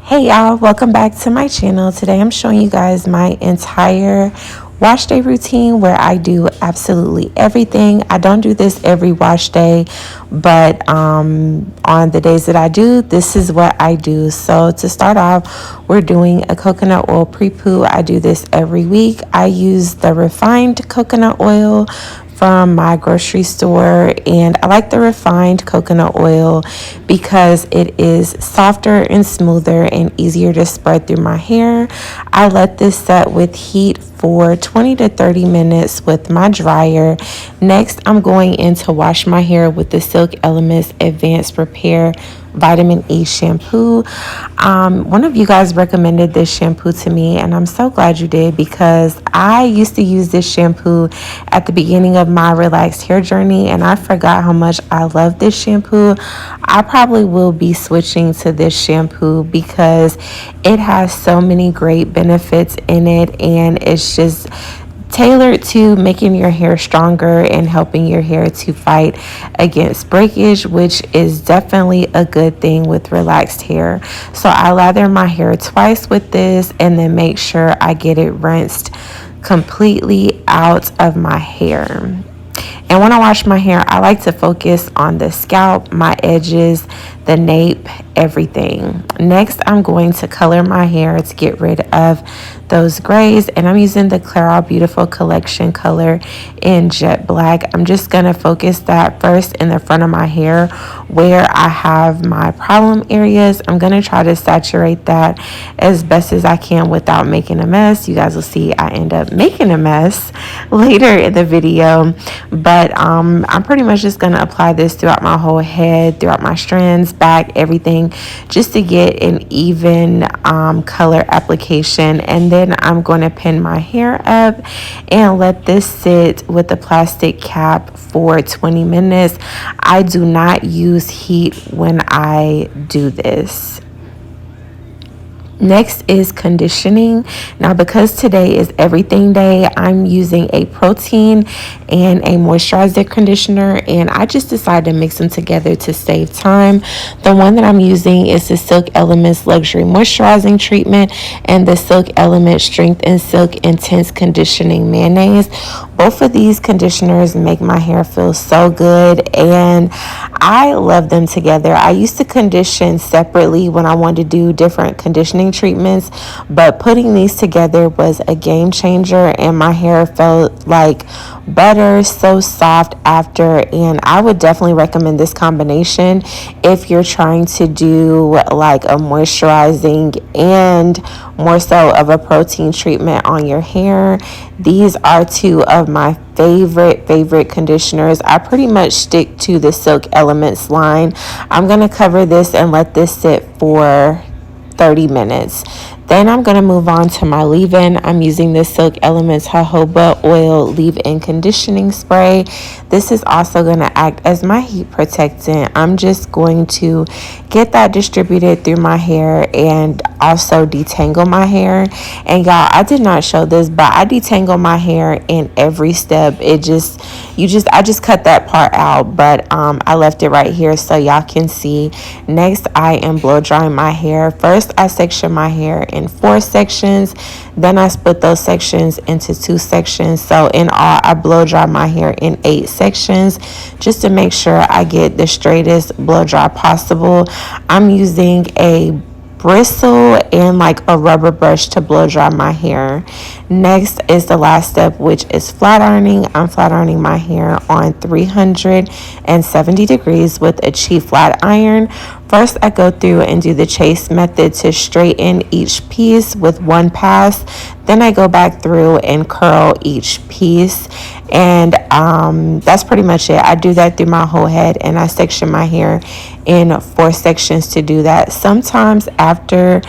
Hey y'all, welcome back to my channel. Today I'm showing you guys my entire wash day routine where I do absolutely everything. I don't do this every wash day, but on the days that I do, this is what I do. So to start off, we're doing a coconut oil pre-poo. I do this every week. I use the refined coconut oil from my grocery store, and I like the refined coconut oil because it is softer and smoother and easier to spread through my hair. I let this set with heat for 20 to 30 minutes with my dryer. Next, I'm going in to wash my hair with the Silk Elements Advanced Repair Vitamin E shampoo. One of you guys recommended this shampoo to me, and I'm so glad you did because I used to use this shampoo at the beginning of my relaxed hair journey, and I forgot how much I love this shampoo. I probably will be switching to this shampoo because it has so many great benefits in it, and it's just tailored to making your hair stronger and helping your hair to fight against breakage, which is definitely a good thing with relaxed hair. So I lather my hair twice with this and then make sure I get it rinsed completely out of my hair. And when I wash my hair, I like to focus on the scalp, my edges, the nape, everything. Next, I'm going to color my hair to get rid of those grays, and I'm using the Clairol Beautiful Collection color in Jet Black. I'm just going to focus that first in the front of my hair where I have my problem areas. I'm going to try to saturate that as best as I can without making a mess. You guys will see I end up making a mess later in the video, but I'm pretty much just going to apply this throughout my whole head, throughout my strands, back, everything, just to get an even color application. And then I'm going to pin my hair up and let this sit with the plastic cap for 20 minutes. I do not use heat when I do this. Next is conditioning. Now, because today is everything day, I'm using a protein and a moisturizer conditioner, and I just decided to mix them together to save time. The one that I'm using is the Silk Elements Luxury Moisturizing Treatment and the Silk Elements Strength and Silk Intense Conditioning Mayonnaise. Both of these conditioners make my hair feel so good, and I love them together. I used to condition separately when I wanted to do different conditioning treatments, but putting these together was a game changer, and my hair felt like butter, so soft after. And I would definitely recommend this combination if you're trying to do like a moisturizing and more so of a protein treatment on your hair. These are two of my favorite conditioners. I pretty much stick to the Silk Elements line. I'm going to cover this and let this sit for 30 minutes. Then I'm going to move on to my leave-in. I'm using the Silk Elements Jojoba Oil Leave-In Conditioning Spray. This is also going to act as my heat protectant. I'm just going to get that distributed through my hair and also detangle my hair. And y'all, I did not show this, but I detangle my hair in every step. I just cut that part out, but I left it right here so y'all can see. Next, I am blow drying my hair. First, I section my hair in 4 sections, then I split those sections into 2 sections. So in all, I blow dry my hair in 8 sections just to make sure I get the straightest blow dry possible. I'm using a bristle and like a rubber brush to blow dry my hair. Next is the last step, which is flat ironing. I'm flat ironing my hair on 370 degrees with a cheap flat iron. First, I go through and do the chase method to straighten each piece with one pass. Then I go back through and curl each piece. And that's pretty much it. I do that through my whole head, and I section my hair in 4 sections to do that. Sometimes after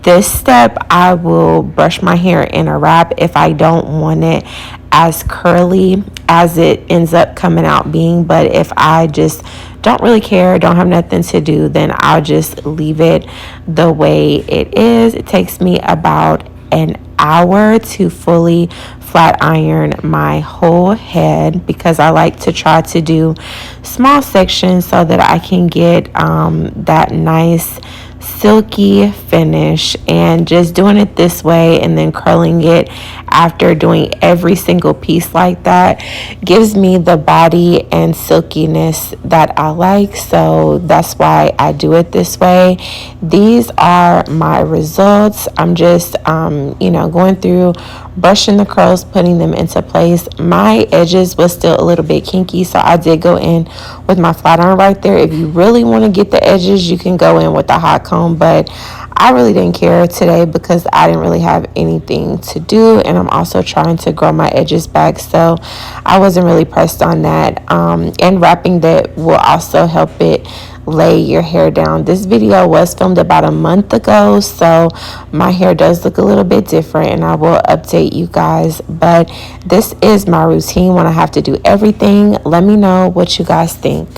this step, I will brush my hair in a wrap if I don't want it as curly as it ends up coming out being. But if I just don't really care, don't have nothing to do, then I'll just leave it the way it is. It takes me about an hour to fully flat iron my whole head because I like to try to do small sections so that I can get that nice silky finish, and just doing it this way and then curling it after doing every single piece like that gives me the body and silkiness that I like. So that's why I do it this way. These are my results. I'm just going through, brushing the curls, putting them into place. My edges was still a little bit kinky, so I did go in with my flat iron right there. If you really want to get the edges, you can go in with a hot comb, but I really didn't care today because I didn't really have anything to do, and I'm also trying to grow my edges back, so I wasn't really pressed on that. And wrapping that will also help it lay your hair down. This video was filmed about a month ago, so my hair does look a little bit different, and I will update you guys. But this is my routine when I have to do everything. Let me know what you guys think.